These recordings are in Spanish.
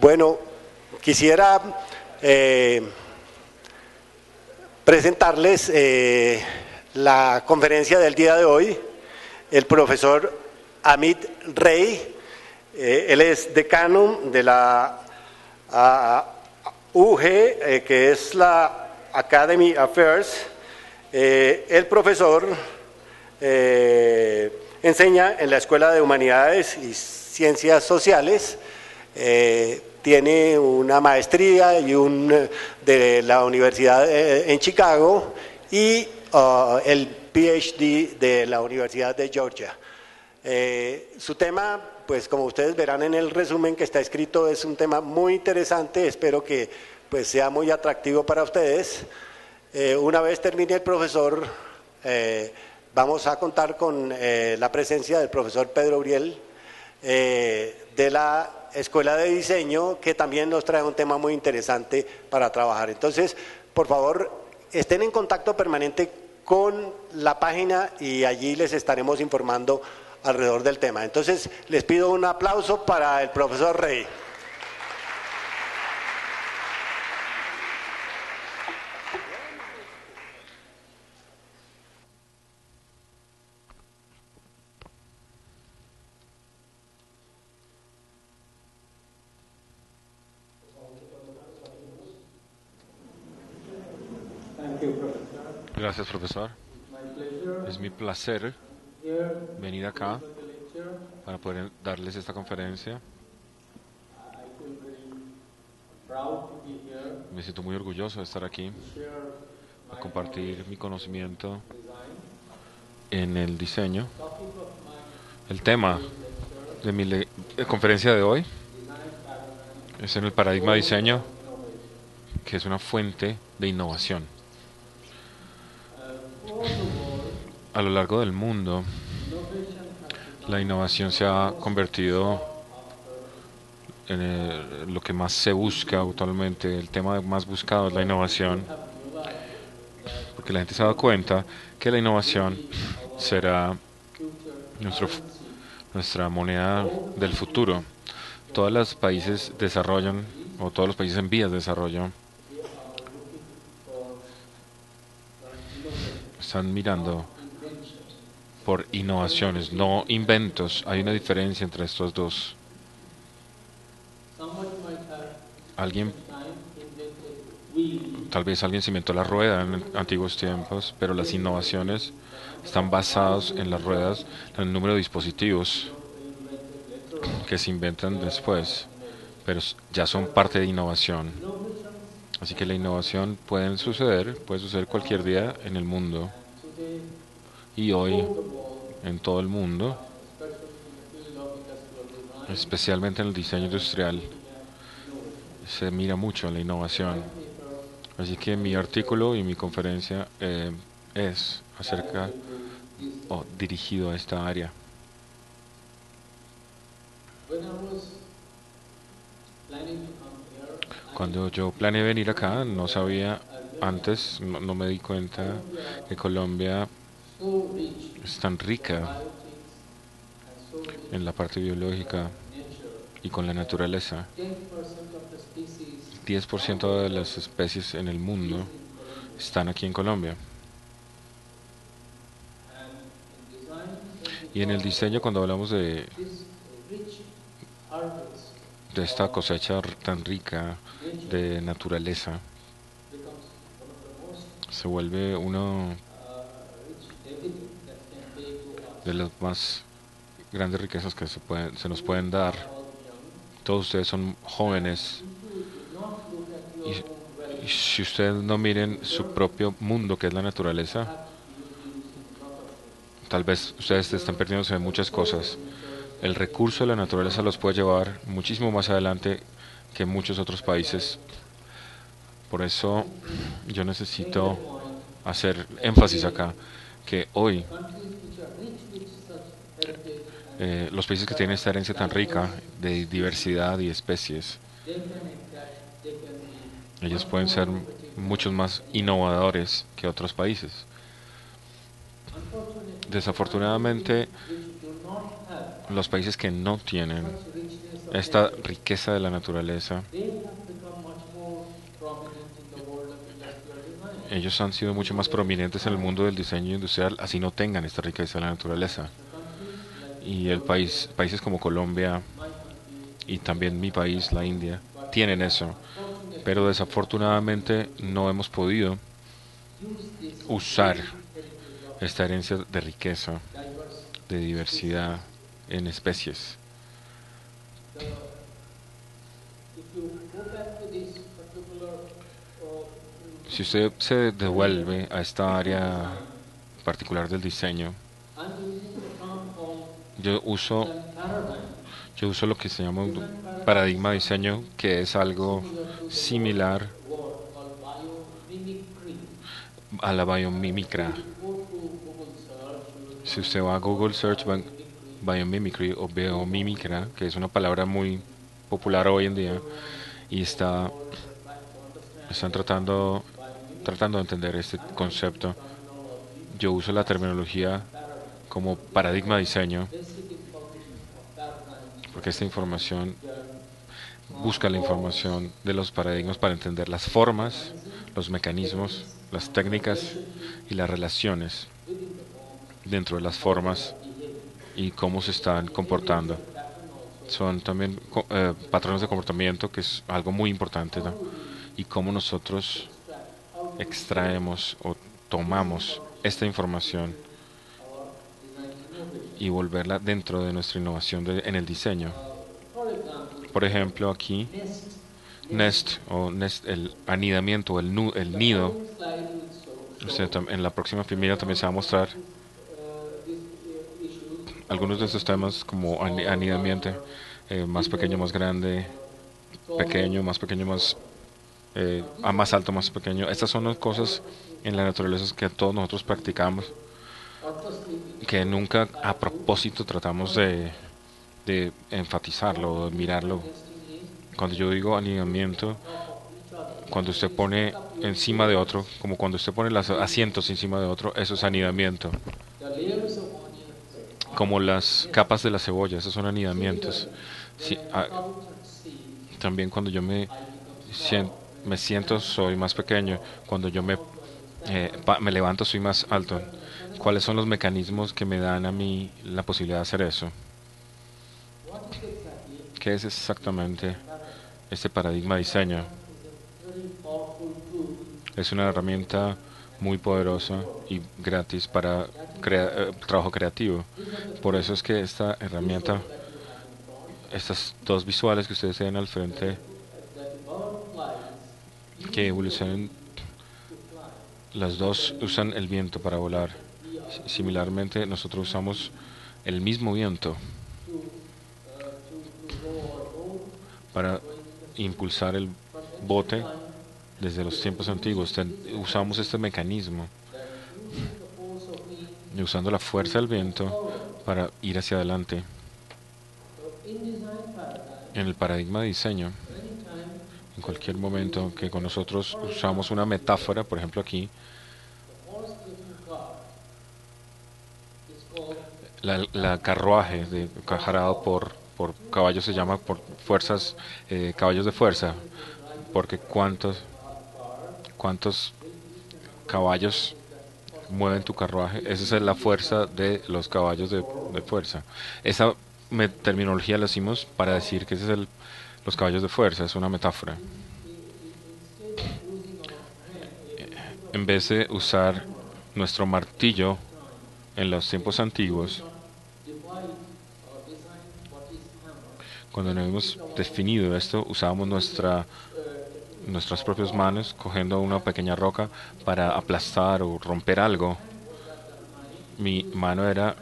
Bueno, quisiera presentarles la conferencia del día de hoy. El profesor Amit Ray, él es decano de la UG, que es la Academy Affairs. El profesor enseña en la Escuela de Humanidades y Ciencias Sociales, tiene una maestría y de la Universidad en Chicago y el PhD de la Universidad de Georgia. Su tema, pues como ustedes verán en el resumen que está escrito, es un tema muy interesante. Espero que pues sea muy atractivo para ustedes. Una vez termine el profesor, vamos a contar con la presencia del profesor Pedro Uriel de la Escuela de Diseño, que también nos trae un tema muy interesante para trabajar. Entonces, por favor, estén en contacto permanente con la página y allí les estaremos informando alrededor del tema. Entonces, les pido un aplauso para el profesor Rey. Gracias, profesor. Es mi placer venir acá para poder darles esta conferencia. Me siento muy orgulloso de estar aquí, a compartir mi conocimiento en el diseño. El tema de mi conferencia de hoy es en el paradigma de diseño, que es una fuente de innovación. A lo largo del mundo, la innovación se ha convertido en lo que más se busca actualmente. El tema más buscado es la innovación, porque la gente se ha dado cuenta que la innovación será nuestra moneda del futuro. Todos los países desarrollan, o todos los países en vías de desarrollo, están mirando por innovaciones, no inventos. Hay una diferencia entre estos dos. Tal vez alguien se inventó la rueda en antiguos tiempos, pero las innovaciones están basadas en las ruedas, en el número de dispositivos que se inventan después, pero ya son parte de innovación. Así que la innovación puede suceder cualquier día en el mundo. Y hoy, en todo el mundo, especialmente en el diseño industrial, se mira mucho en la innovación. Así que mi artículo y mi conferencia es acerca o dirigido a esta área. Cuando yo planeé venir acá, no sabía antes, no me di cuenta que Colombia es tan rica en la parte biológica y con la naturaleza. 10% de las especies en el mundo están aquí en Colombia. Y en el diseño, cuando hablamos de esta cosecha tan rica de naturaleza, se vuelve uno de las más grandes riquezas que se nos pueden dar. Todos ustedes son jóvenes y si ustedes no miren su propio mundo, que es la naturaleza, tal vez ustedes están perdiéndose de muchas cosas. El recurso de la naturaleza los puede llevar muchísimo más adelante que muchos otros países. Por eso yo necesito hacer énfasis acá, que hoy los países que tienen esta herencia tan rica de diversidad y especies, ellos pueden ser muchos más innovadores que otros países. Desafortunadamente, los países que no tienen esta riqueza de la naturaleza, ellos han sido mucho más prominentes en el mundo del diseño industrial, así no tengan esta riqueza de la naturaleza. Y países como Colombia y también mi país, la India, tienen eso. Pero desafortunadamente no hemos podido usar esta herencia de riqueza, de diversidad en especies. Si usted se devuelve a esta área particular del diseño, yo uso, yo uso lo que se llama un paradigma de diseño, que es algo similar a la biomimicra. Si usted va a Google Search Biomimicry o biomimicra, que es una palabra muy popular hoy en día, y están tratando de entender este concepto. Yo uso la terminología como paradigma de diseño, porque esta información busca la información de los paradigmas para entender las formas, los mecanismos, las técnicas y las relaciones dentro de las formas y cómo se están comportando. Son también patrones de comportamiento, que es algo muy importante, ¿no? Y cómo nosotros extraemos o tomamos esta información y volverla dentro de nuestra innovación en el diseño. Por ejemplo, aquí el anidamiento, el nido. En la próxima filmina también se va a mostrar algunos de estos temas como anidamiento, más pequeño, más grande, pequeño, más pequeño, más alto, más pequeño. Estas son las cosas en la naturaleza que todos nosotros practicamos, que nunca a propósito tratamos de enfatizarlo, de mirarlo. Cuando yo digo anidamiento, cuando usted pone encima de otro, como cuando usted pone los asientos encima de otro, eso es anidamiento. Como las capas de la cebolla, esos son anidamientos. Sí, también cuando yo me siento, soy más pequeño. Cuando yo me levanto, soy más alto. ¿Cuáles son los mecanismos que me dan a mí la posibilidad de hacer eso? ¿Qué es exactamente este paradigma de diseño? Es una herramienta muy poderosa y gratis para trabajo creativo. Por eso es que esta herramienta, estas dos visuales que ustedes ven al frente, que evolucionan, las dos usan el viento para volar. Similarmente, nosotros usamos el mismo viento para impulsar el bote desde los tiempos antiguos. Usamos este mecanismo, y usando la fuerza del viento para ir hacia adelante. En el paradigma de diseño, en cualquier momento que con nosotros usamos una metáfora, por ejemplo aquí, la carruaje jalado por caballos se llama por fuerzas, caballos de fuerza, porque cuántos caballos mueven tu carruaje. Esa es la fuerza de los caballos de fuerza. Esa terminología la hicimos para decir que ese es los caballos de fuerza, es una metáfora. En vez de usar nuestro martillo en los tiempos antiguos, cuando no hemos definido esto, usábamos nuestras propias manos cogiendo una pequeña roca para aplastar o romper algo. Mi mano era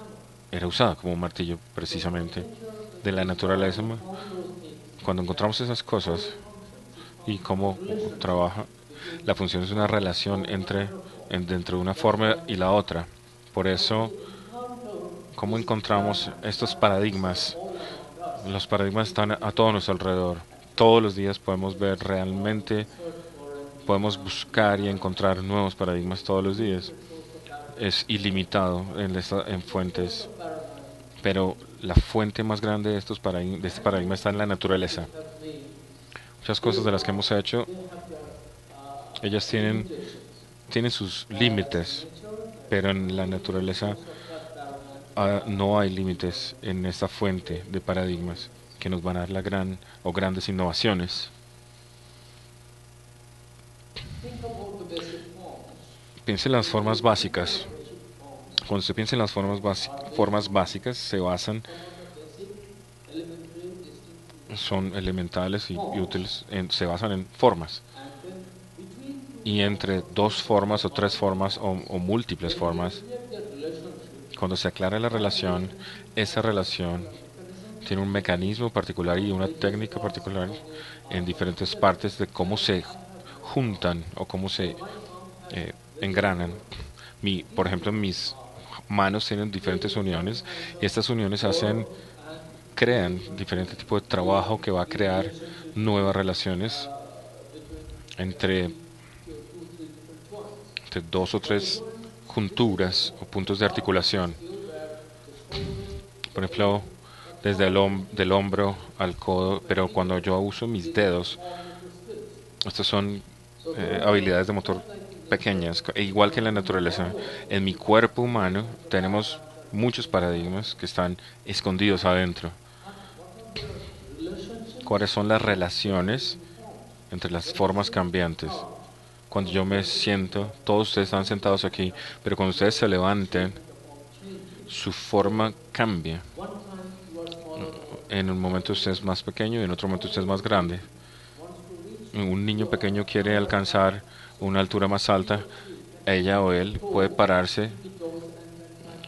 usada como un martillo, precisamente. De la naturaleza, cuando encontramos esas cosas y cómo trabaja, la función es una relación dentro de una forma y la otra. Por eso, ¿cómo encontramos estos paradigmas? Los paradigmas están a todo nuestro alrededor. Todos los días podemos ver realmente, podemos buscar y encontrar nuevos paradigmas todos los días. Es ilimitado en fuentes, pero la fuente más grande de de este paradigma está en la naturaleza. Muchas cosas de las que hemos hecho, ellas tienen sus límites, pero en la naturaleza no hay límites en esta fuente de paradigmas que nos van a dar grandes innovaciones. Piense en las formas básicas. Cuando se piensa en las formas básicas, son elementales y útiles, se basan en formas. Y entre dos formas o tres formas o múltiples formas, cuando se aclara la relación, esa relación tiene un mecanismo particular y una técnica particular en diferentes partes de cómo se juntan o cómo se engranan. Por ejemplo, mis manos tienen diferentes uniones y estas uniones crean diferente tipo de trabajo que va a crear nuevas relaciones entre dos o tres junturas o puntos de articulación. Por ejemplo, desde del hombro al codo, pero cuando yo uso mis dedos, estas son habilidades de motor pequeñas, igual que en la naturaleza. En mi cuerpo humano tenemos muchos paradigmas que están escondidos adentro. ¿Cuáles son las relaciones entre las formas cambiantes? Cuando yo me siento, todos ustedes están sentados aquí, pero cuando ustedes se levanten, su forma cambia. En un momento usted es más pequeño y en otro momento usted es más grande. Un niño pequeño quiere alcanzar una altura más alta, ella o él puede pararse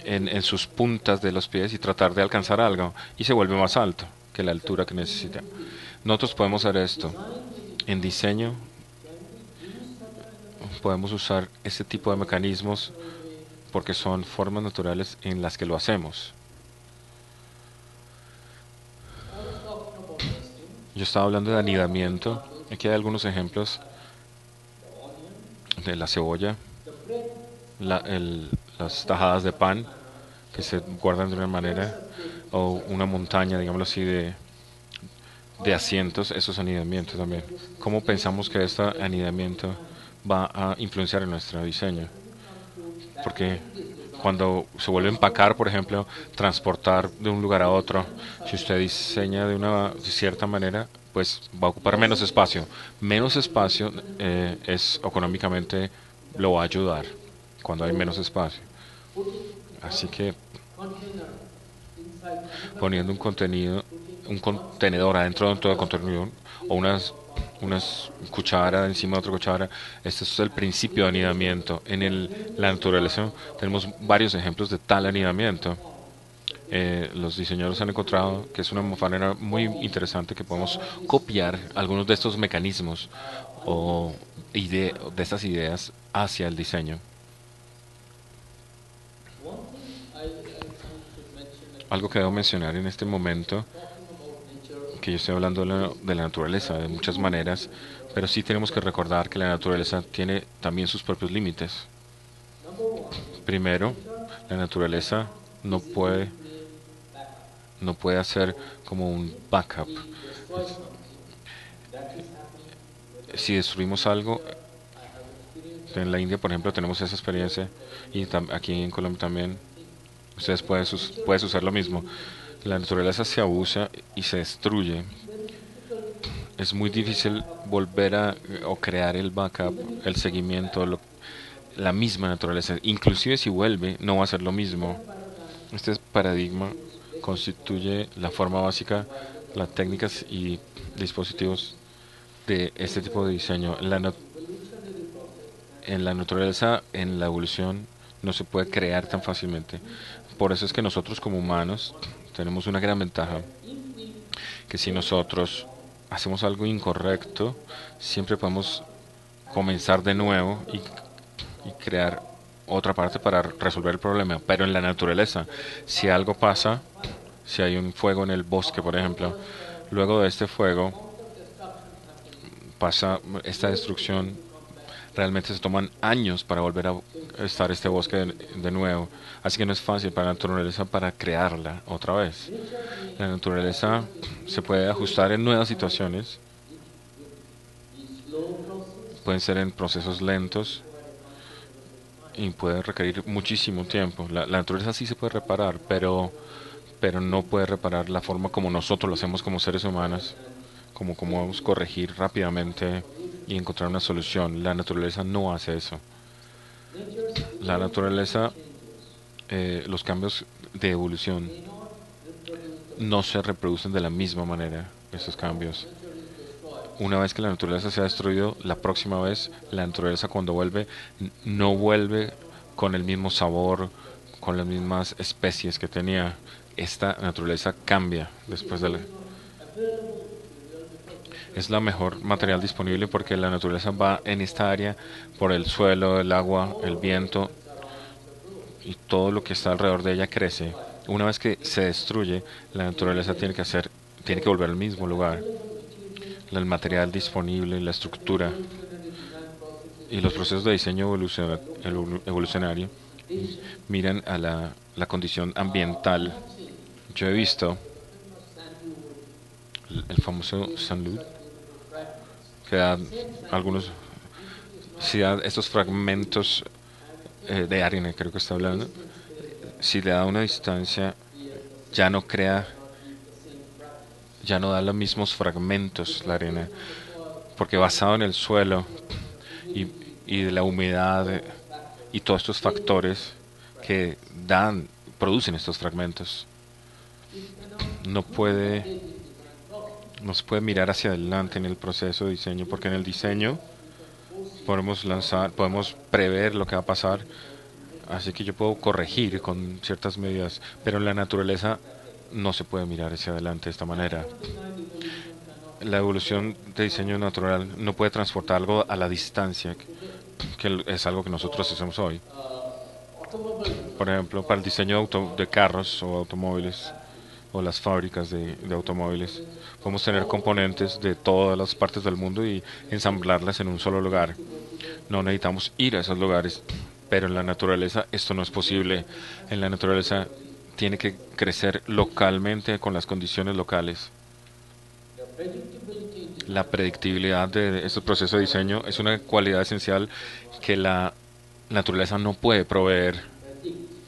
en sus puntas de los pies y tratar de alcanzar algo y se vuelve más alto que la altura que necesita. Nosotros podemos hacer esto. En diseño podemos usar ese tipo de mecanismos porque son formas naturales en las que lo hacemos. Yo estaba hablando de anidamiento. Aquí hay algunos ejemplos de la cebolla, las tajadas de pan que se guardan de una manera, o una montaña, digámoslo así, de asientos, eso es anidamiento también. ¿Cómo pensamos que este anidamiento va a influenciar en nuestro diseño? Porque cuando se vuelve a empacar, por ejemplo, transportar de un lugar a otro, si usted diseña de cierta manera, pues va a ocupar menos espacio. Menos espacio económicamente lo va a ayudar cuando hay menos espacio. Así que poniendo un contenedor adentro de todo el contenedor, o unas cucharas encima de otra cuchara, este es el principio de anidamiento. La naturaleza tenemos varios ejemplos de tal anidamiento. Los diseñadores han encontrado que es una manera muy interesante que podemos copiar algunos de estos mecanismos o de estas ideas hacia el diseño. Algo que debo mencionar en este momento, que yo estoy hablando de la naturaleza de muchas maneras, pero sí tenemos que recordar que la naturaleza tiene también sus propios límites. Primero, la naturaleza no puede hacer como un backup. Si destruimos algo, en la India, por ejemplo, tenemos esa experiencia, y aquí en Colombia también, ustedes pueden usar lo mismo. La naturaleza se abusa y se destruye. Es muy difícil volver o crear el backup, el seguimiento, la misma naturaleza. Inclusive si vuelve, no va a ser lo mismo. Este paradigma constituye la forma básica, las técnicas y dispositivos de este tipo de diseño. En la naturaleza, en la evolución, no se puede crear tan fácilmente. Por eso es que nosotros como humanos tenemos una gran ventaja, que si nosotros hacemos algo incorrecto, siempre podemos comenzar de nuevo y crear otra parte para resolver el problema. Pero en la naturaleza, si algo pasa, si hay un fuego en el bosque, por ejemplo, luego de este fuego pasa esta destrucción realmente se toman años para volver a estar este bosque de nuevo. Así que no es fácil para la naturaleza para crearla otra vez. La naturaleza se puede ajustar en nuevas situaciones, pueden ser en procesos lentos y puede requerir muchísimo tiempo. La naturaleza sí se puede reparar, pero no puede reparar la forma como nosotros lo hacemos como seres humanos, como podemos corregir rápidamente y encontrar una solución. La naturaleza no hace eso. La naturaleza, los cambios de evolución no se reproducen de la misma manera, esos cambios. Una vez que la naturaleza se ha destruido, la próxima vez la naturaleza cuando vuelve no vuelve con el mismo sabor, con las mismas especies que tenía. Esta naturaleza cambia después de la... Es la mejor material disponible porque la naturaleza va en esta área por el suelo, el agua, el viento y todo lo que está alrededor de ella crece. Una vez que se destruye, la naturaleza tiene que volver al mismo lugar. El material disponible, la estructura y los procesos de diseño evolucionario miran a la condición ambiental. Yo he visto el famoso Saint-Lô, que da algunos, si da estos fragmentos de arena, creo que está hablando, si le da una distancia, ya no crea, ya no da los mismos fragmentos la arena, porque basado en el suelo y de la humedad y todos estos factores que producen estos fragmentos, no se puede mirar hacia adelante en el proceso de diseño, porque en el diseño podemos prever lo que va a pasar, así que yo puedo corregir con ciertas medidas, pero en la naturaleza no se puede mirar hacia adelante de esta manera. La evolución de diseño natural no puede transportar algo a la distancia, que es algo que nosotros hacemos hoy. Por ejemplo, para el diseño de carros o automóviles, o las fábricas de automóviles, podemos tener componentes de todas las partes del mundo y ensamblarlas en un solo lugar. No necesitamos ir a esos lugares, pero en la naturaleza esto no es posible. En la naturaleza tiene que crecer localmente con las condiciones locales. La predictibilidad de este proceso de diseño es una cualidad esencial que la naturaleza no puede proveer.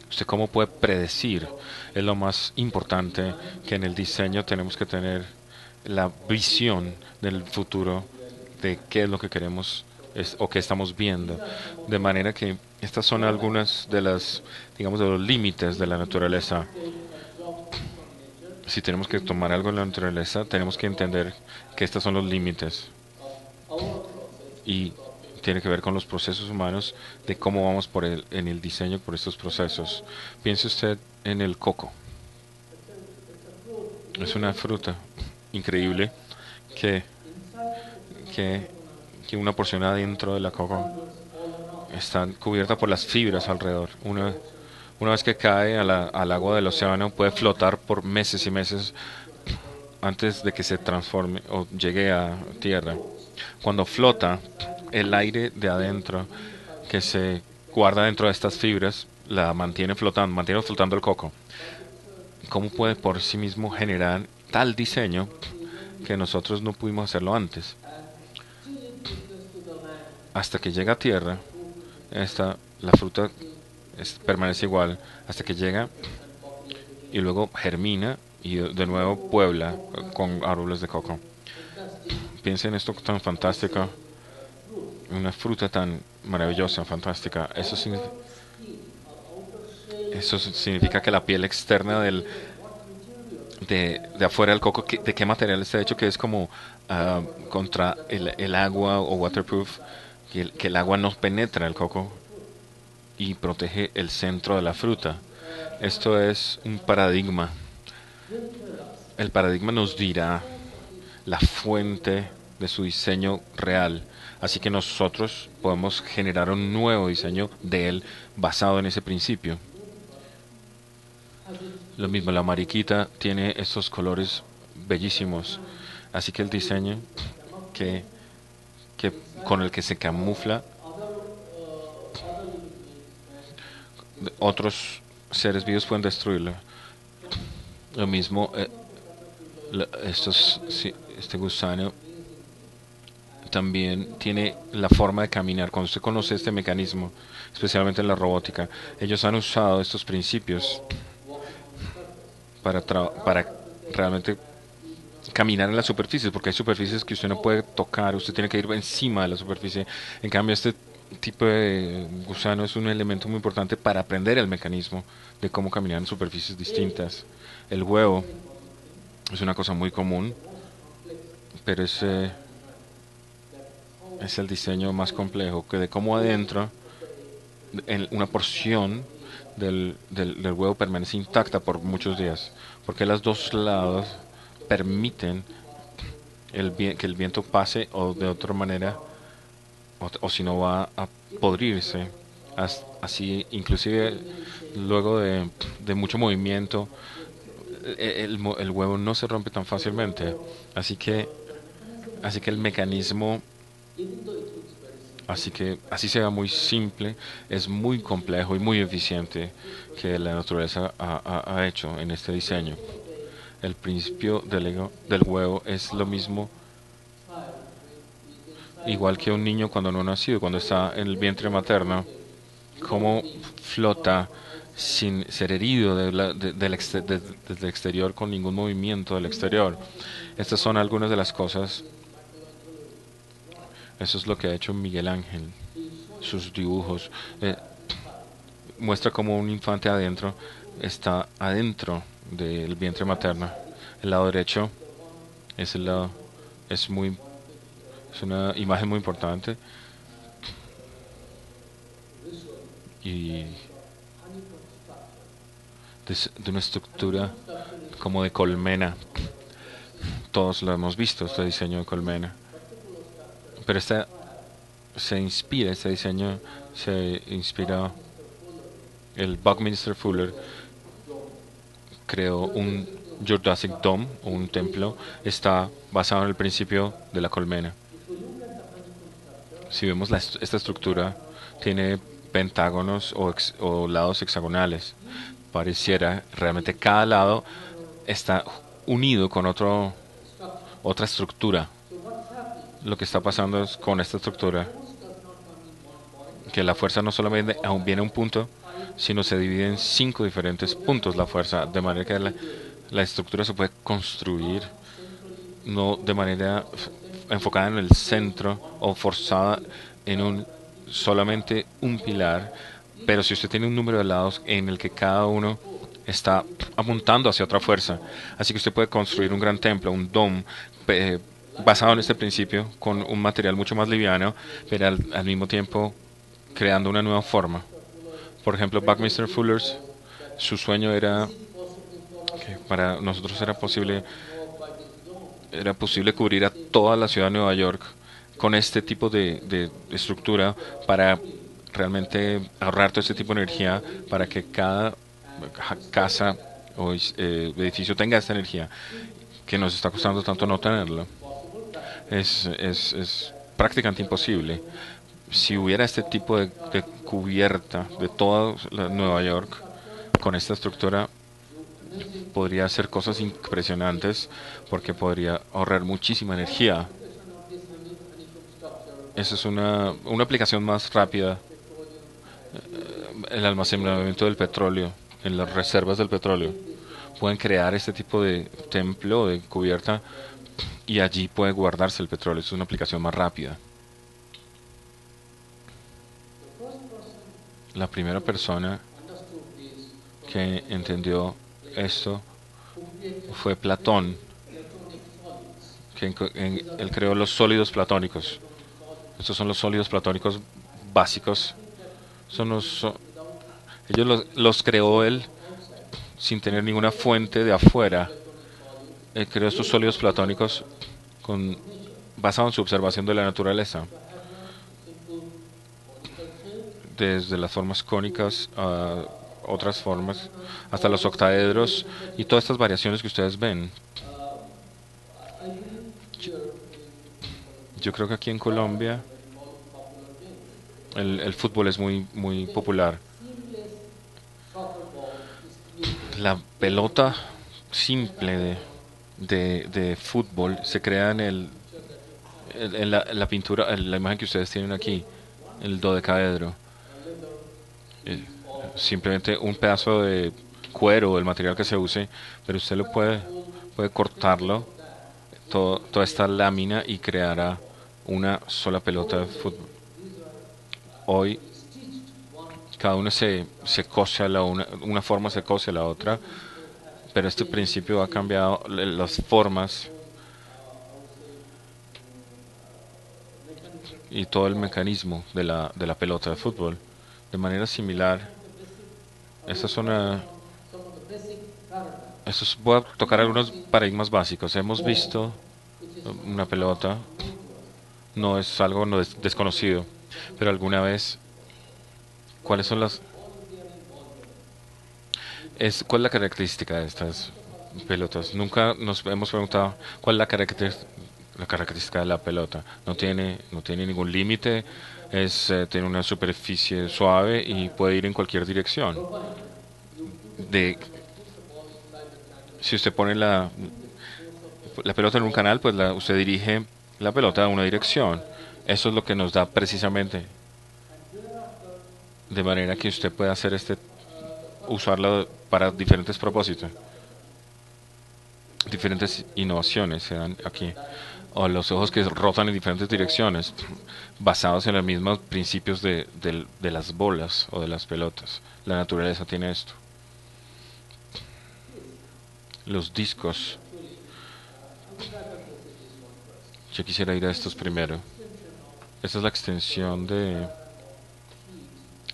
¿Usted cómo puede predecir? Es lo más importante, que en el diseño tenemos que tener la visión del futuro, de qué es lo que queremos o qué estamos viendo. De manera que estas son algunas de digamos, de los límites de la naturaleza. Si tenemos que tomar algo en la naturaleza, tenemos que entender que estos son los límites. Y tiene que ver con los procesos humanos, de cómo vamos en el diseño por estos procesos. Piense usted en el coco. Es una fruta increíble que, que una porción adentro de la coco está cubierta por las fibras alrededor. Una vez que cae al agua del océano, puede flotar por meses y meses antes de que se transforme o llegue a tierra. Cuando flota, el aire de adentro que se guarda dentro de estas fibras la mantiene flotando el coco. ¿Cómo puede por sí mismo generar tal diseño que nosotros no pudimos hacerlo antes? Hasta que llega a tierra, la fruta permanece igual hasta que llega y luego germina y de nuevo puebla con árboles de coco. Piensen en esto tan fantástico, una fruta tan maravillosa, fantástica. Eso significa que la piel externa de afuera del coco, ¿de qué material está hecho? Que es como contra el agua o waterproof, que el agua no penetra el coco y protege el centro de la fruta. Esto es un paradigma. El paradigma nos dirá la fuente de su diseño real. Así que nosotros podemos generar un nuevo diseño de él basado en ese principio. Lo mismo, la mariquita tiene estos colores bellísimos. Así que el diseño con el que se camufla otros seres vivos pueden destruirlo. Lo mismo, este gusano también tiene la forma de caminar. Cuando usted conoce este mecanismo, especialmente en la robótica, ellos han usado estos principios para realmente caminar en las superficies, porque hay superficies que usted no puede tocar, usted tiene que ir encima de la superficie. En cambio, este tipo de gusano es un elemento muy importante para aprender el mecanismo de cómo caminar en superficies distintas. El huevo es una cosa muy común, pero es el diseño más complejo, que de cómo adentro en una porción del huevo permanece intacta por muchos días, porque los dos lados permiten que el viento pase o de otra manera, o si no va a podrirse. Así, inclusive luego de mucho movimiento, el huevo no se rompe tan fácilmente. Así que el mecanismo, así sea muy simple, es muy complejo y muy eficiente que la naturaleza ha hecho en este diseño. El principio del huevo es lo mismo, igual que un niño cuando no ha nacido, cuando está en el vientre materno, cómo flota sin ser herido desde el exterior, con ningún movimiento del exterior. Estas son algunas de las cosas. Eso es lo que ha hecho Miguel Ángel. Sus dibujos. Muestra como un infante adentro está adentro del vientre materno. El lado derecho es el lado, es muy, es una imagen muy importante y de una estructura como de colmena. Todos lo hemos visto, este diseño de colmena. Pero este diseño se inspira. El Buckminster Fuller creó un Geodesic Dome, un templo, está basado en el principio de la colmena. Si vemos esta estructura, tiene pentágonos o lados hexagonales. Pareciera realmente cada lado está unido con otra estructura. Lo que está pasando es con esta estructura, que la fuerza no solamente viene a un punto, sino se divide en 5 diferentes puntos la fuerza, de manera que la estructura se puede construir no de manera enfocada en el centro o forzada en solamente un pilar, pero si usted tiene un número de lados en el que cada uno está apuntando hacia otra fuerza, así que usted puede construir un gran templo, un dome, basado en este principio, con un material mucho más liviano, pero al mismo tiempo creando una nueva forma. Por ejemplo, Buckminster Fuller's, su sueño era que para nosotros era posible cubrir a toda la ciudad de Nueva York con este tipo de estructura para realmente ahorrar todo este tipo de energía para que cada casa o edificio tenga esta energía que nos está costando tanto no tenerlo. Es prácticamente imposible. Si hubiera este tipo de cubierta de toda Nueva York con esta estructura, podría hacer cosas impresionantes porque podría ahorrar muchísima energía. Esa es una aplicación más rápida, el almacenamiento del petróleo, en las reservas del petróleo. Pueden crear este tipo de templo, de cubierta, y allí puede guardarse el petróleo. Es una aplicación más rápida. La primera persona que entendió esto fue Platón, que él creó los sólidos platónicos. Estos son los sólidos platónicos básicos. Ellos los creó él sin tener ninguna fuente de afuera. Él creó estos sólidos platónicos basado en su observación de la naturaleza. Desde las formas cónicas a otras formas, hasta los octaedros y todas estas variaciones que ustedes ven. Yo creo que aquí en Colombia el fútbol es muy, muy popular. La pelota simple de fútbol se crea en la pintura, en la imagen que ustedes tienen aquí, el dodecaedro. Eh, Simplemente un pedazo de cuero, el material que se use, pero usted puede cortarlo, toda esta lámina, y creará una sola pelota de fútbol. Hoy cada uno se cose a una forma se cose a la otra, pero este principio ha cambiado las formas y todo el mecanismo de la pelota de fútbol. De manera similar, estas son voy a tocar algunos paradigmas básicos. Hemos visto una pelota, no es algo no desconocido, pero alguna vez, ¿cuáles son cuál es la característica de estas pelotas? Nunca nos hemos preguntado cuál es la característica de la pelota. No tiene ningún límite, tiene una superficie suave y puede ir en cualquier dirección. De, si usted pone la pelota en un canal, pues usted dirige la pelota a una dirección. Eso es lo que nos da precisamente, de manera que usted pueda usarlo para diferentes propósitos. Diferentes innovaciones se dan aquí. O los ojos que rotan en diferentes direcciones, basados en los mismos principios de las bolas o de las pelotas. La naturaleza tiene esto. Los discos. Yo quisiera ir a estos primero. Esta es la extensión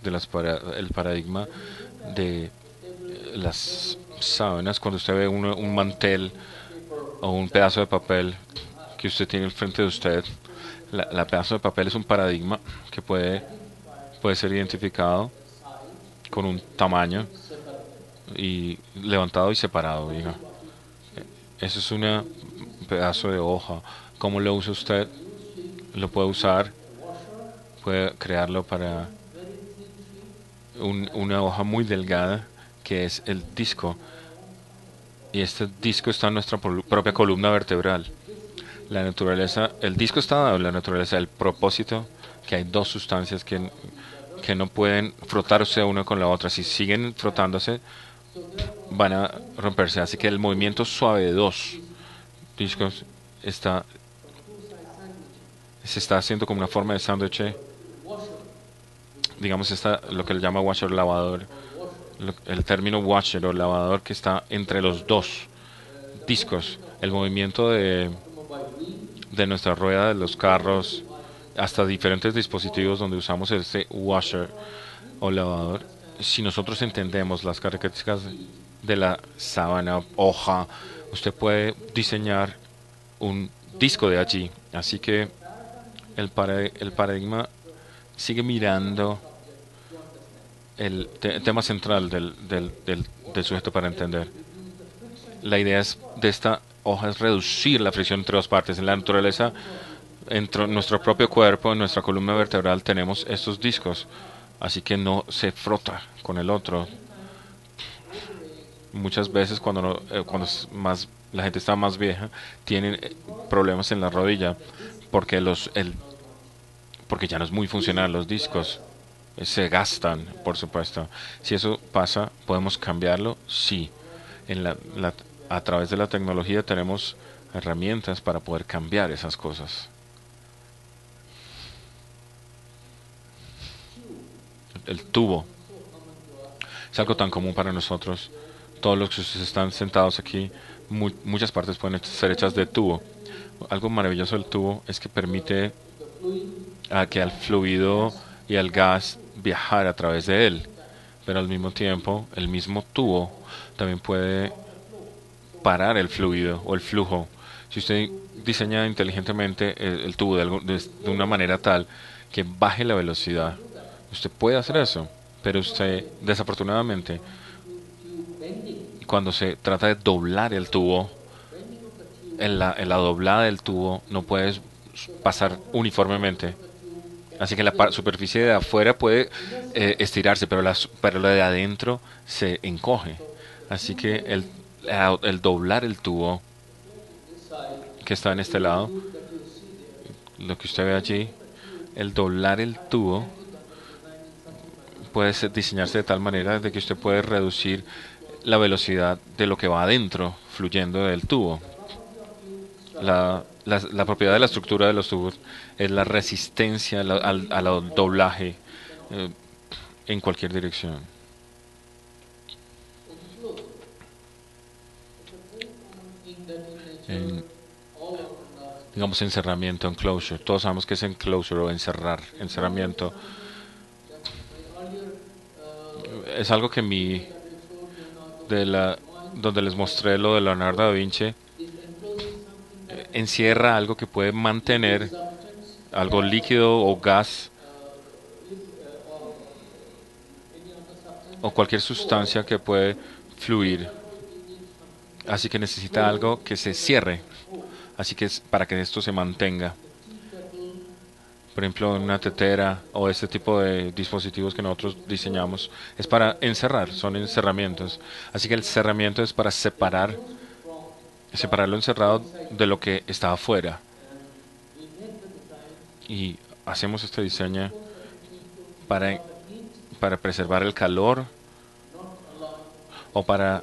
el paradigma de las sábanas. Cuando usted ve un mantel o un pedazo de papel que usted tiene enfrente de usted, la pedazo de papel es un paradigma que puede ser identificado con un tamaño y levantado y separado, diga. Eso es un pedazo de hoja. ¿Cómo lo usa usted? Lo puede usar, puede crearlo para una hoja muy delgada, que es el disco. Y este disco está en nuestra propia columna vertebral. La naturaleza, el disco está dado en la naturaleza, el propósito, que hay dos sustancias que no pueden frotarse una con la otra. Si siguen frotándose, van a romperse. Así que el movimiento suave de dos discos se está haciendo como una forma de sándwich. Digamos, lo que le llama washer, lavador. El término washer o lavador, que está entre los dos discos. El movimiento de nuestra rueda, de los carros, hasta diferentes dispositivos donde usamos este washer o lavador. Si nosotros entendemos las características de la sábana, hoja, usted puede diseñar un disco de allí. Así que el paradigma sigue mirando el tema central del sujeto para entender. La idea de esta hoja es reducir la fricción entre dos partes. En la naturaleza, en nuestro propio cuerpo, en nuestra columna vertebral, tenemos estos discos, así que no se frota con el otro. Muchas veces cuando la gente está más vieja, tienen problemas en la rodilla porque porque ya no es muy funcional los discos. Se gastan, por supuesto. Si eso pasa, ¿podemos cambiarlo? Sí. A través de la tecnología tenemos herramientas para poder cambiar esas cosas. El tubo es algo tan común para nosotros. Todos los que están sentados aquí, muchas partes pueden ser hechas de tubo. Algo maravilloso del tubo es que permite que al fluido y al gas viajar a través de él, pero al mismo tiempo el mismo tubo también puede parar el fluido o el flujo. Si usted diseña inteligentemente el tubo de una manera tal que baje la velocidad, usted puede hacer eso, pero usted, desafortunadamente, cuando se trata de doblar el tubo, en la doblada del tubo no puedes pasar uniformemente. Así que la superficie de afuera puede estirarse, pero la de adentro se encoge. Así que el doblar el tubo que está en este lado, lo que usted ve allí, el doblar el tubo puede diseñarse de tal manera de que usted puede reducir la velocidad de lo que va adentro fluyendo del tubo. La propiedad de la estructura de los tubos es la resistencia al doblaje eh, en cualquier dirección. En, digamos, encerramiento, enclosure. Todos sabemos que es enclosure o encerrar, encerramiento. Es algo que donde les mostré lo de Leonardo da Vinci, encierra algo que puede mantener algo líquido o gas o cualquier sustancia que puede fluir. Así que necesita algo que se cierre. Así que es para que esto se mantenga. Por ejemplo, una tetera o este tipo de dispositivos que nosotros diseñamos es para encerrar, son encerramientos. Así que el cerramiento es para separar lo encerrado de lo que está afuera. Y hacemos este diseño para, para preservar el calor o para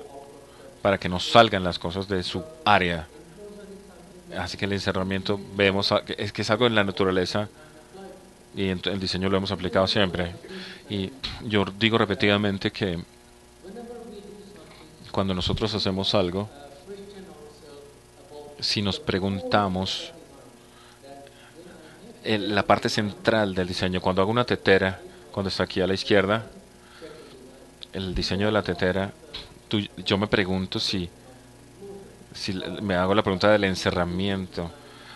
que no salgan las cosas de su área. Así que el encerramiento vemos es que es algo en la naturaleza y en el diseño lo hemos aplicado siempre. Y yo digo repetidamente que cuando nosotros hacemos algo, si nos preguntamos la parte central del diseño, cuando hago una tetera, cuando está aquí a la izquierda, el diseño de la tetera, yo me pregunto si me hago la pregunta del encerramiento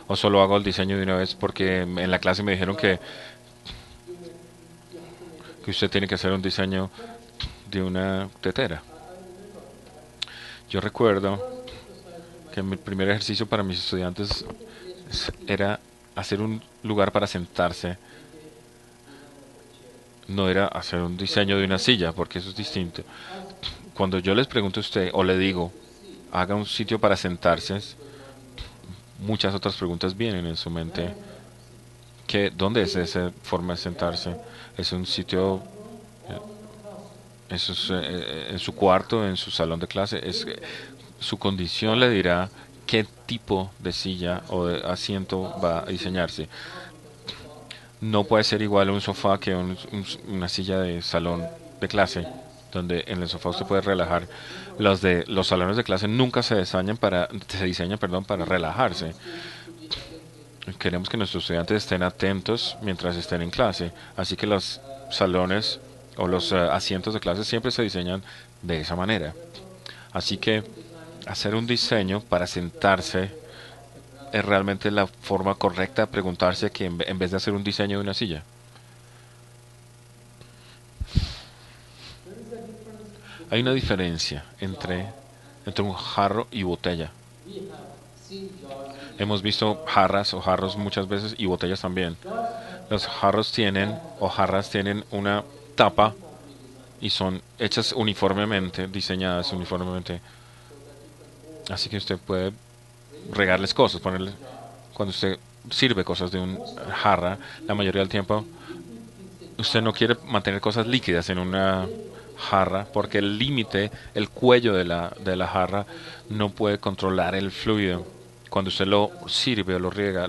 o solo hago el diseño de una vez porque en la clase me dijeron que usted tiene que hacer un diseño de una tetera. Yo recuerdo que mi primer ejercicio para mis estudiantes era hacer un lugar para sentarse. No era hacer un diseño de una silla, porque eso es distinto. Cuando yo les pregunto a usted o le digo, haga un sitio para sentarse, muchas otras preguntas vienen en su mente. ¿Dónde es esa forma de sentarse? ¿Es un sitio, eso es, en su cuarto, en su salón de clase? Su condición le dirá qué tipo de silla o de asiento va a diseñarse. No puede ser igual un sofá que una silla de salón de clase, donde en el sofá usted puede relajar. Los salones de clase nunca se diseñan para relajarse. Queremos que nuestros estudiantes estén atentos mientras estén en clase, así que los salones o los asientos de clase siempre se diseñan de esa manera. Así que hacer un diseño para sentarse es realmente la forma correcta de preguntarse que en vez de hacer un diseño de una silla. Hay una diferencia entre un jarro y botella. Hemos visto jarras o jarros muchas veces y botellas también. Los jarros o jarras tienen una tapa y son hechas uniformemente, diseñadas uniformemente. Así que usted puede regarles cosas, cuando usted sirve cosas de un jarra, la mayoría del tiempo usted no quiere mantener cosas líquidas en una jarra porque el límite, el cuello de la jarra no puede controlar el fluido. Cuando usted lo sirve o lo riega,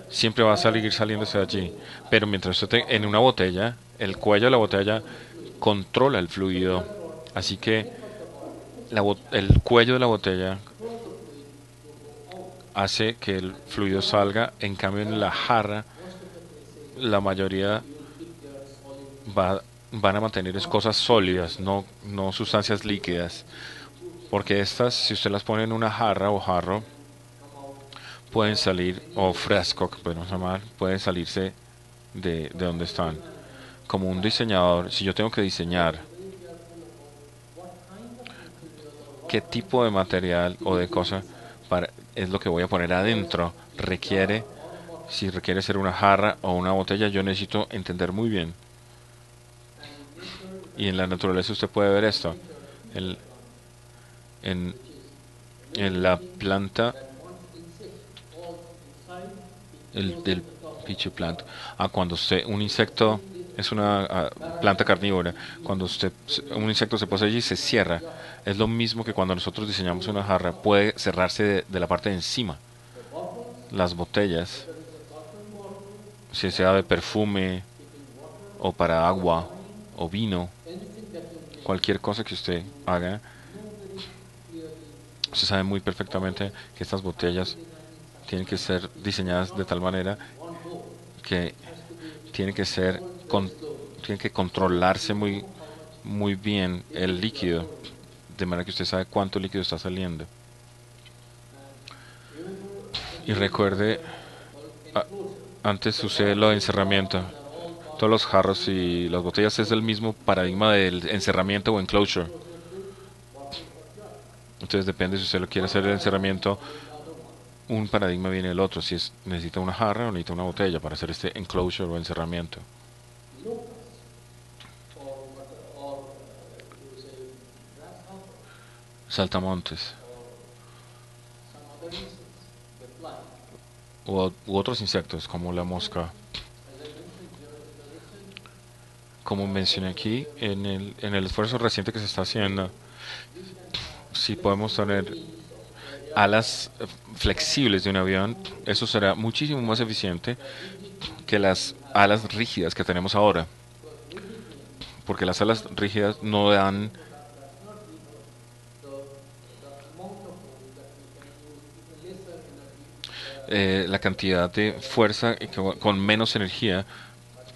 siempre va a seguir saliéndose de allí. Pero mientras usted en una botella, el cuello de la botella controla el fluido. Así que el cuello de la botella hace que el fluido salga. En cambio, en la jarra, la mayoría van a mantener cosas sólidas, no sustancias líquidas. Porque estas, si usted las pone en una jarra o jarro, pueden salir, o frasco, que podemos llamar, pueden salirse de donde están. Como un diseñador, si yo tengo que diseñar qué tipo de material o de cosa es lo que voy a poner adentro, si requiere ser una jarra o una botella, yo necesito entender muy bien. Y en la naturaleza usted puede ver esto. en, en la planta del pitcher plant. Cuando un insecto es una planta carnívora, cuando un insecto se posee y se cierra, es lo mismo que cuando nosotros diseñamos una jarra, puede cerrarse de la parte de encima. Las botellas, si sea de perfume o para agua o vino, cualquier cosa que usted haga, usted sabe muy perfectamente que estas botellas tienen que ser diseñadas de tal manera que tienen que tienen que controlarse muy bien el líquido, de manera que usted sabe cuánto líquido está saliendo. Y recuerde, antes usé lo de encerramiento. Todos los jarros y las botellas es el mismo paradigma del encerramiento o enclosure. Entonces depende si usted lo quiere hacer el encerramiento, un paradigma viene del otro. Si necesita una jarra o necesita una botella para hacer este enclosure o encerramiento. Saltamontes u otros insectos como la mosca. Como mencioné aquí, en el esfuerzo reciente que se está haciendo, si podemos tener alas flexibles de un avión, eso será muchísimo más eficiente que las alas rígidas que tenemos ahora. Porque las alas rígidas no dan la cantidad de fuerza con menos energía,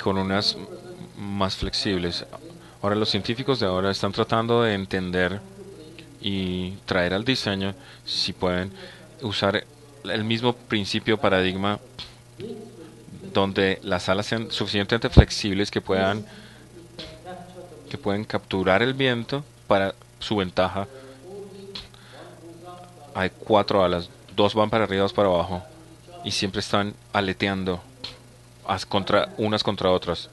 con unas más flexibles. Ahora los científicos de ahora están tratando de entender y traer al diseño si pueden usar el mismo principio paradigma donde las alas sean suficientemente flexibles que pueden capturar el viento para su ventaja. Hay 4 alas, 2 van para arriba, 2 para abajo y siempre están aleteando unas contra otras.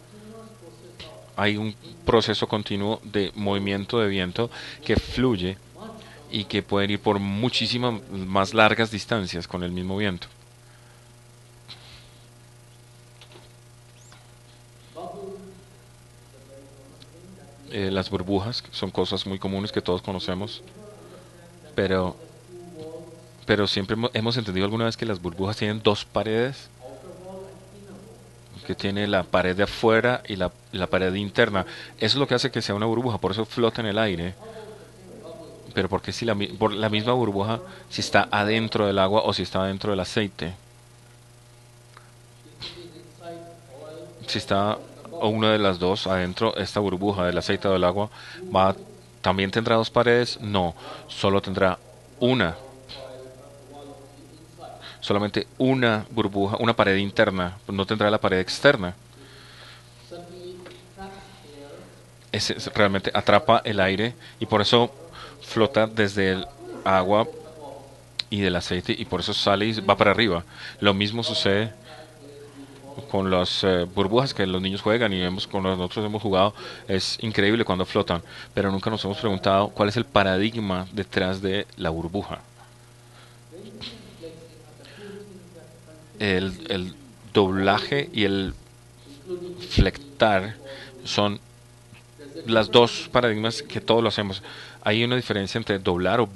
Hay un proceso continuo de movimiento de viento que fluye y que pueden ir por muchísimas más largas distancias con el mismo viento. Las burbujas son cosas muy comunes que todos conocemos, pero siempre hemos entendido alguna vez que las burbujas tienen 2 paredes, que tiene la pared de afuera y la pared interna. Eso es lo que hace que sea una burbuja, por eso flota en el aire. Pero porque si por la misma burbuja, si está adentro del agua o si está adentro del aceite. Si está o una de las dos adentro, esta burbuja del aceite o del agua, ¿también tendrá 2 paredes? No, solo tendrá una. Solamente una burbuja, una pared interna, no tendrá la pared externa. Realmente atrapa el aire y por eso flota desde el agua y del aceite y por eso sale y va para arriba. Lo mismo sucede con las burbujas que los niños juegan y nosotros hemos jugado. Es increíble cuando flotan, pero nunca nos hemos preguntado cuál es el paradigma detrás de la burbuja. El doblaje y el flectar son las 2 paradigmas que todos lo hacemos. Hay una diferencia entre doblar o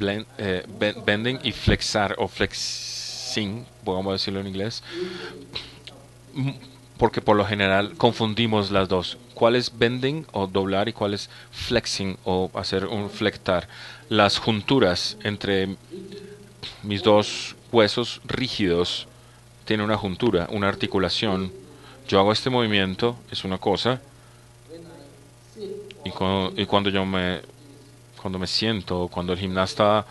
bending y flexar o flexing, podemos decirlo en inglés, porque por lo general confundimos las dos. ¿Cuál es bending o doblar y cuál es flexing o hacer un flectar? Las junturas entre mis 2 huesos rígidos tienen una juntura, una articulación. Yo hago este movimiento, es una cosa, y cuando me siento, cuando el gimnasta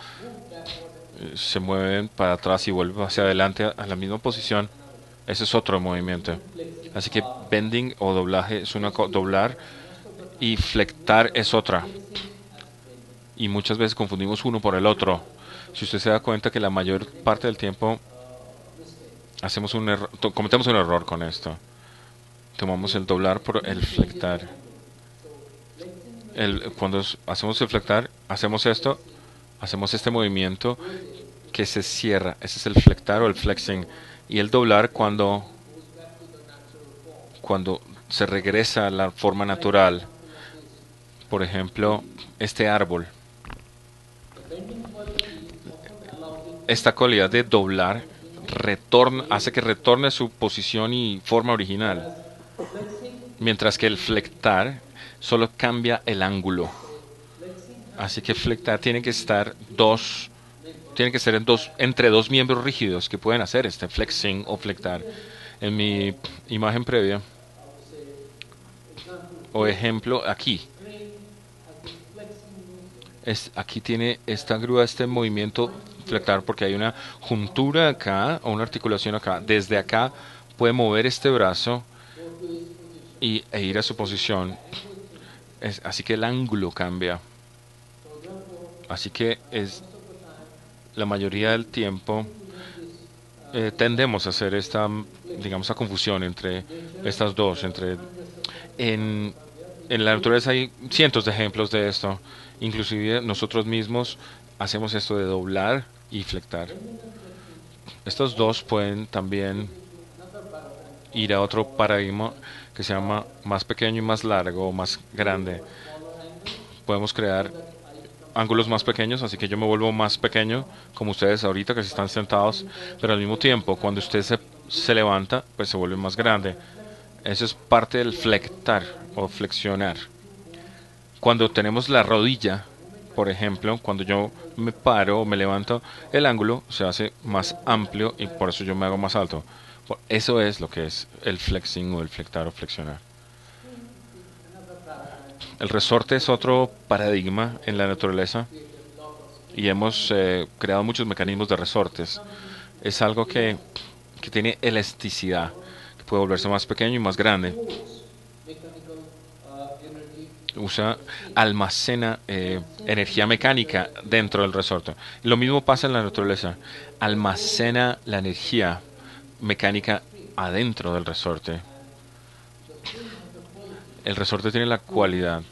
se mueve para atrás y vuelve hacia adelante a la misma posición, ese es otro movimiento. Así que bending o doblaje es doblar y flectar es otra. Y muchas veces confundimos uno por el otro. Si usted se da cuenta que la mayor parte del tiempo cometemos un error con esto. Tomamos el doblar por el flectar. Cuando hacemos el flectar, hacemos esto hacemos este movimiento que se cierra. Ese es el flectar o el flexing. Y el doblar cuando se regresa a la forma natural. Por ejemplo, este árbol. Esta cualidad de doblar hace que retorne a su posición y forma original. Mientras que el flectar solo cambia el ángulo. Así que flectar tiene que ser entre dos miembros rígidos que pueden hacer este flexing o flectar. En mi imagen previa o ejemplo aquí. Aquí tiene esta grúa, este movimiento flectar porque hay una juntura acá o una articulación acá. Desde acá puede mover este brazo e ir a su posición. Así que el ángulo cambia. Así que la mayoría del tiempo tendemos a hacer esta confusión entre estas dos. En la naturaleza hay cientos de ejemplos de esto. Inclusive nosotros mismos hacemos esto de doblar y flectar. Estos dos pueden también ir a otro paradigma que se llama más pequeño y más largo o más grande. Podemos crear ángulos más pequeños, así que yo me vuelvo más pequeño, como ustedes ahorita que se están sentados, pero al mismo tiempo, cuando usted se levanta, pues se vuelve más grande. Eso es parte del flectar o flexionar. Cuando tenemos la rodilla, por ejemplo, cuando yo me paro o me levanto, el ángulo se hace más amplio y por eso yo me hago más alto. Eso es lo que es el flexing o el flectar o flexionar. El resorte es otro paradigma en la naturaleza y hemos creado muchos mecanismos de resortes. Es algo que tiene elasticidad, que puede volverse más pequeño y más grande. Almacena energía mecánica dentro del resorte. Lo mismo pasa en la naturaleza. Almacena la energía mecánica adentro del resorte. El resorte tiene la cualidad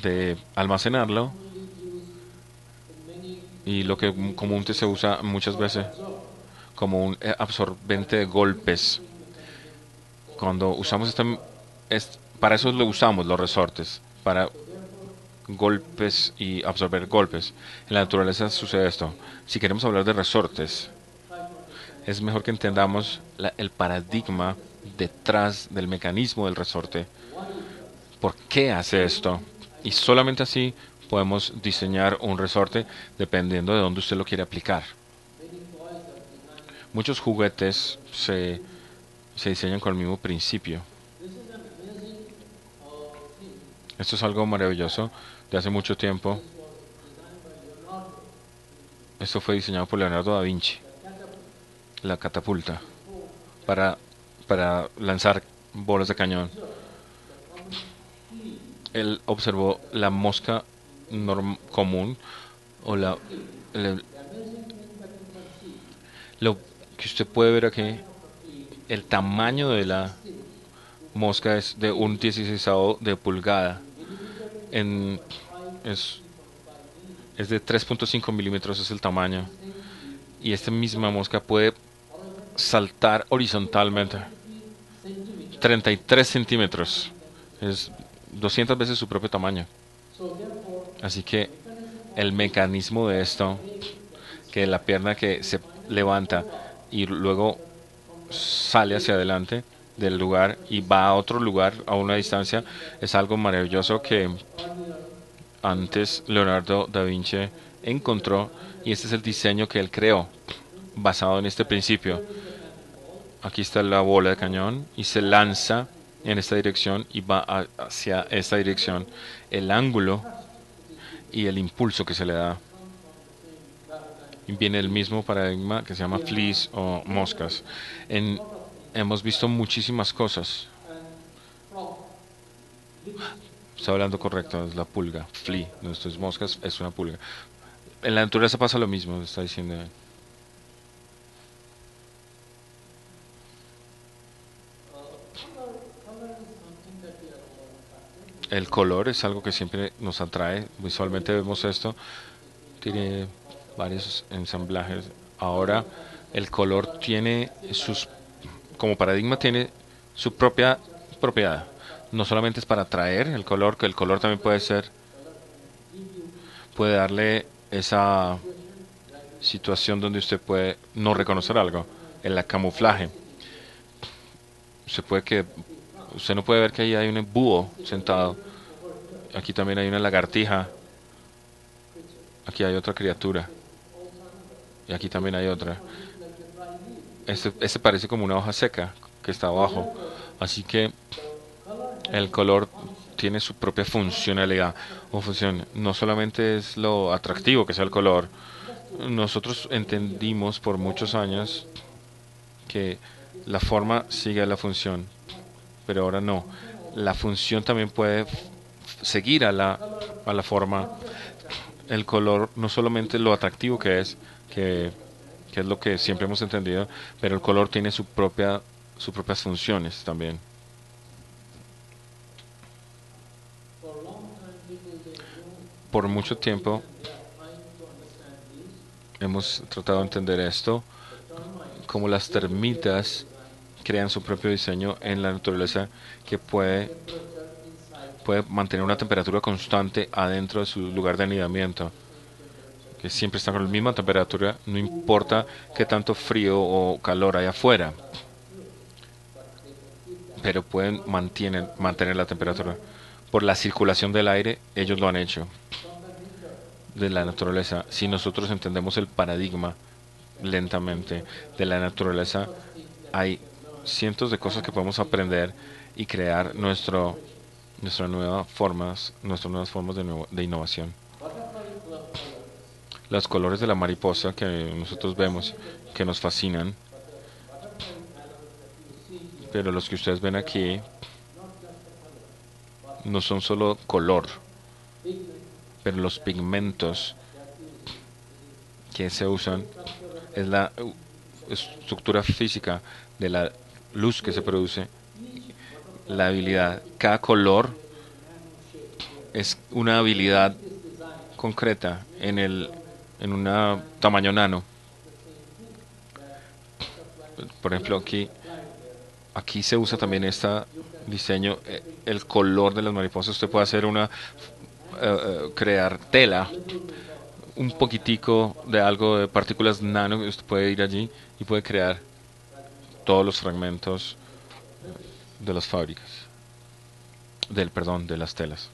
de almacenarlo y lo que comúnmente se usa muchas veces como un absorbente de golpes. Cuando usamos para eso lo usamos los resortes, para golpes y absorber golpes. En la naturaleza sucede esto. Si queremos hablar de resortes, es mejor que entendamos el paradigma detrás del mecanismo del resorte. ¿Por qué hace esto? Y solamente así podemos diseñar un resorte dependiendo de dónde usted lo quiere aplicar. Muchos juguetes se diseñan con el mismo principio. Esto es algo maravilloso de hace mucho tiempo. Esto fue diseñado por Leonardo da Vinci. La catapulta para lanzar bolas de cañón. Él observó la mosca común o lo que usted puede ver aquí. El tamaño de la mosca es de un 16avo de pulgada. Es de 3.5 milímetros es el tamaño. Y esta misma mosca puede saltar horizontalmente 33 centímetros. Es 200 veces su propio tamaño. Así que el mecanismo de esto, que la pierna que se levanta y luego sale hacia adelante del lugar y va a otro lugar a una distancia, es algo maravilloso que antes Leonardo da Vinci encontró, y este es el diseño que él creó basado en este principio. Aquí está la bola de cañón y se lanza en esta dirección y va hacia esta dirección. El ángulo y el impulso que se le da. Y viene el mismo paradigma que se llama fleas o moscas. Hemos visto muchísimas cosas. Está hablando correcto, es la pulga, flea. Nuestras moscas es una pulga. En la naturaleza pasa lo mismo, está diciendo. El color es algo que siempre nos atrae. Visualmente vemos esto. tiene varios ensamblajes. Ahora el color tiene como paradigma tiene su propia propiedad. No solamente es para atraer el color, que el color también puede darle esa situación donde usted puede no reconocer algo, en la camuflaje. Usted no puede ver que ahí hay un búho sentado. Aquí también hay una lagartija. Aquí hay otra criatura. Y aquí también hay otra. Este parece como una hoja seca que está abajo. Así que el color tiene su propia funcionalidad o función. No solamente es lo atractivo que sea el color. Nosotros entendimos por muchos años que la forma sigue a la función, pero ahora no. La función también puede seguir a la forma. El color no solamente lo atractivo que es lo que siempre hemos entendido, pero el color tiene sus propias funciones también. Por mucho tiempo hemos tratado de entender esto, como las termitas crean su propio diseño en la naturaleza que puede mantener una temperatura constante adentro de su lugar de anidamiento, que siempre está con la misma temperatura, no importa qué tanto frío o calor hay afuera, pero pueden mantener la temperatura. Por la circulación del aire, ellos lo han hecho, de la naturaleza. Si nosotros entendemos el paradigma lentamente de la naturaleza, hay cientos de cosas que podemos aprender y crear nuestras nuevas formas de innovación. Los colores de la mariposa que nosotros vemos, que nos fascinan, pero los que ustedes ven aquí no son solo color, pero los pigmentos que se usan es la estructura física de la luz que se produce, la habilidad. Cada color es una habilidad concreta en un tamaño nano. Por ejemplo, aquí se usa también este diseño, el color de las mariposas. Usted puede hacer crear tela, un poquitico de algo de partículas nano. Usted puede ir allí y puede crear todos los fragmentos de las fábricas, de las telas.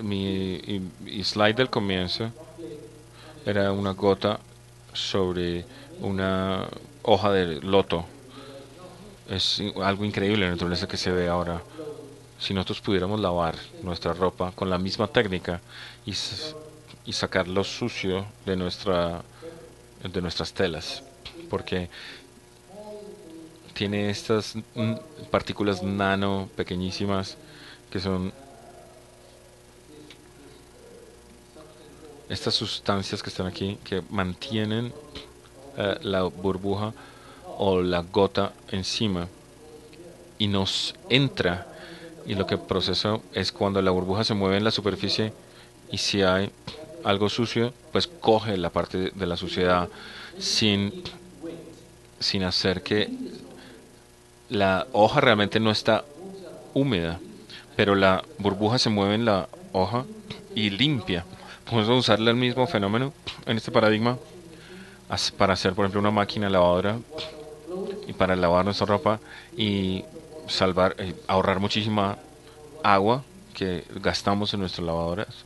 Mi slide del comienzo era una gota sobre una hoja de loto. Es algo increíble la naturaleza que se ve ahora. Si nosotros pudiéramos lavar nuestra ropa con la misma técnica y sacar lo sucio de nuestras telas, porque tiene estas partículas nano pequeñísimas que son estas sustancias que están aquí que mantienen la burbuja o la gota encima y nos entra, y lo que procesa es cuando la burbuja se mueve en la superficie y si hay algo sucio pues coge la parte de la suciedad sin hacer que la hoja realmente no está húmeda, pero la burbuja se mueve en la hoja y limpia. Podemos usar el mismo fenómeno en este paradigma para hacer, por ejemplo, una máquina lavadora y para lavar nuestra ropa y ahorrar muchísima agua que gastamos en nuestras lavadoras.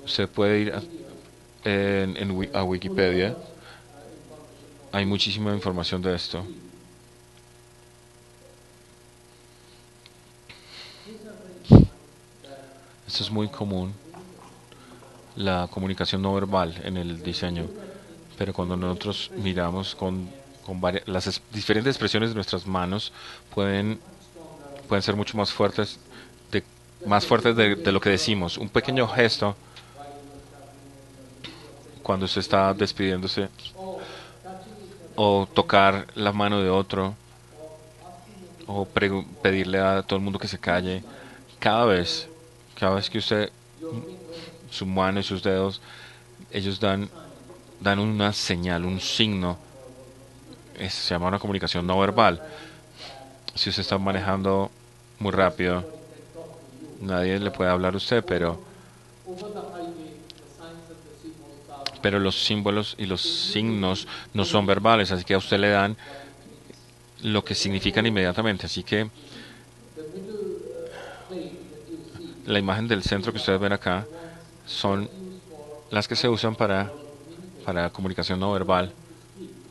Usted puede ir a Wikipedia. Hay muchísima información de esto. Esto es muy común, la comunicación no verbal en el diseño, pero cuando nosotros miramos las diferentes expresiones de nuestras manos pueden ser mucho más fuertes de lo que decimos. Un pequeño gesto cuando se está despidiéndose o tocar la mano de otro o pedirle a todo el mundo que se calle. Cada vez, cada vez que usted, su mano y sus dedos, ellos dan una señal, un signo. Se llama una comunicación no verbal. Si usted está manejando muy rápido, nadie le puede hablar a usted, pero los símbolos y los signos no son verbales, así que a usted le dan lo que significan inmediatamente. Así que la imagen del centro que ustedes ven acá son las que se usan para comunicación no verbal.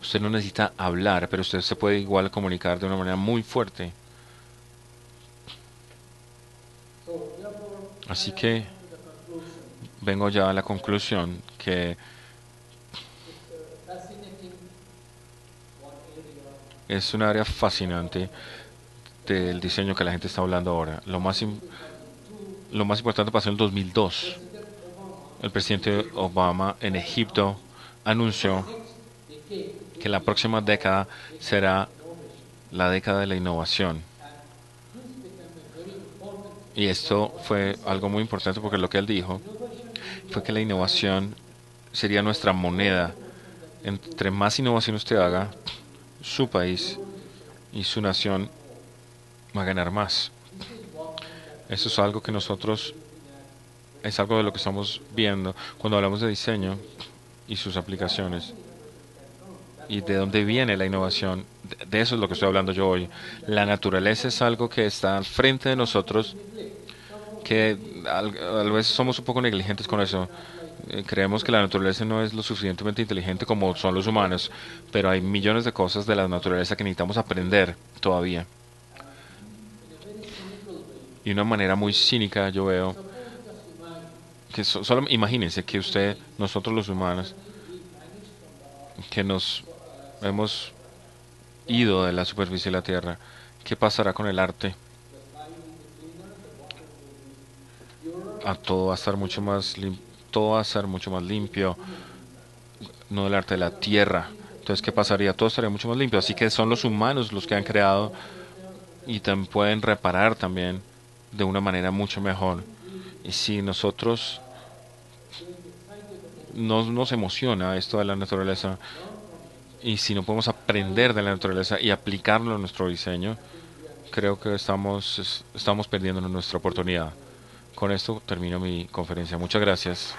Usted no necesita hablar, pero usted se puede igual comunicar de una manera muy fuerte. Así que vengo ya a la conclusión que es un área fascinante del diseño que la gente está hablando ahora. Lo más importante pasó en el 2002. El presidente Obama en Egipto anunció que la próxima década será la década de la innovación. Y esto fue algo muy importante porque lo que él dijo fue que la innovación sería nuestra moneda. Entre más innovación usted haga, su país y su nación va a ganar más. Eso es algo que nosotros, es algo de lo que estamos viendo cuando hablamos de diseño y sus aplicaciones. Y de dónde viene la innovación. De eso es lo que estoy hablando yo hoy. La naturaleza es algo que está al frente de nosotros, que a veces somos un poco negligentes con eso. Creemos que la naturaleza no es lo suficientemente inteligente como son los humanos, pero hay millones de cosas de la naturaleza que necesitamos aprender todavía. Y de una manera muy cínica yo veo que solo imagínense que nosotros los humanos, que nos hemos ido de la superficie de la Tierra, ¿qué pasará con el arte? Todo va a estar mucho más todo va a ser mucho más limpio, no el arte de la Tierra. Entonces, ¿qué pasaría? Todo estaría mucho más limpio. Así que son los humanos los que han creado y también pueden reparar también de una manera mucho mejor. Y si nosotros nos emociona esto de la naturaleza, y si no podemos aprender de la naturaleza y aplicarlo en nuestro diseño, creo que estamos perdiendo nuestra oportunidad. Con esto termino mi conferencia. Muchas gracias.